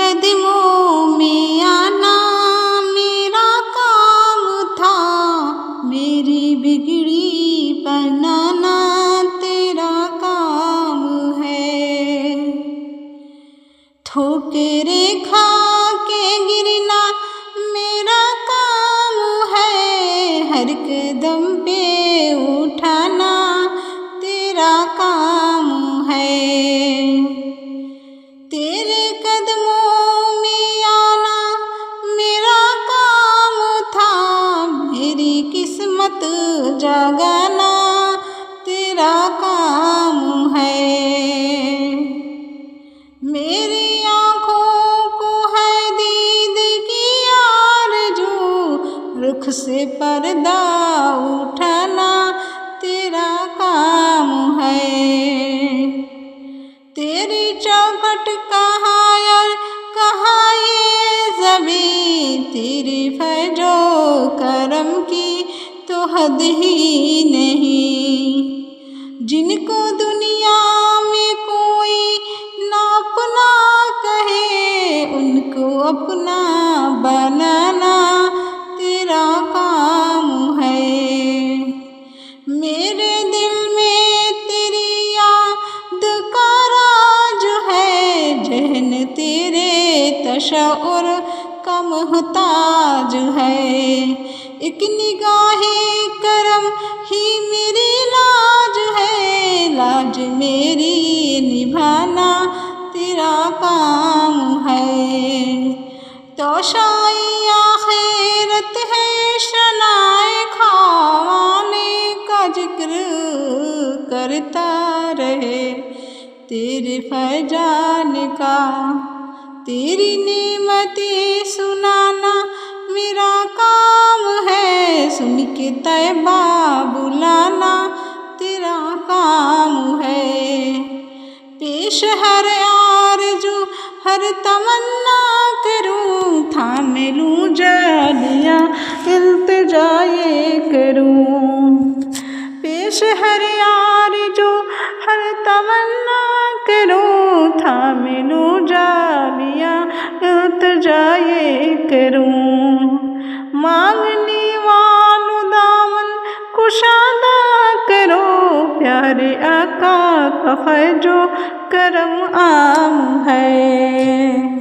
कदमों में आना मेरा काम था, मेरी बिगड़ी बनाना तेरा काम है। ठोकरें खा के गिरना मेरा काम है, हर कदम पे उठाना तेरा काम है। तेरे कदमों में आना मेरा काम था, मेरी किस्मत जगाना तेरा काम है। मेरी आँखों को है दीद की आरज़ू, रुख से पर्दा उठाना तेरा काम है। तेरी चौखट कहाँ और कहाँ ये ज़मीं, तेरी फैज़ो करम की तो हद ही नहीं। जिनको दुनिया में कोई ना अपना कहे, उनको अपना बनाना तेरा काम है। मेरे दिल में तेरी याद का राज है, जहन तेरे तशअ्वुर का मुहताज है। एक निगाहे करम ही मेरी लाज है, लाज मेरी निभाना तेरा काम है। तोशाई आखिरत है शनाए खाने का जिक्र करता रहे, तेरे फैजान का तेरी नेमतें सुनाना मेरा काम है। सुन के तैबा बुलाना तेरा काम है। पेश हर आरज़ू हर तमन्ना करूं, थाम लूं जालियां इल्तिजाए करूं। पेश हर आरज़ू हर तमन्ना करूं, थाम लूं जालियां इल्तिजाए करूं। मांगने वालों दामन कुशादा करो, प्यारे आका का फैज़ो करम आम है।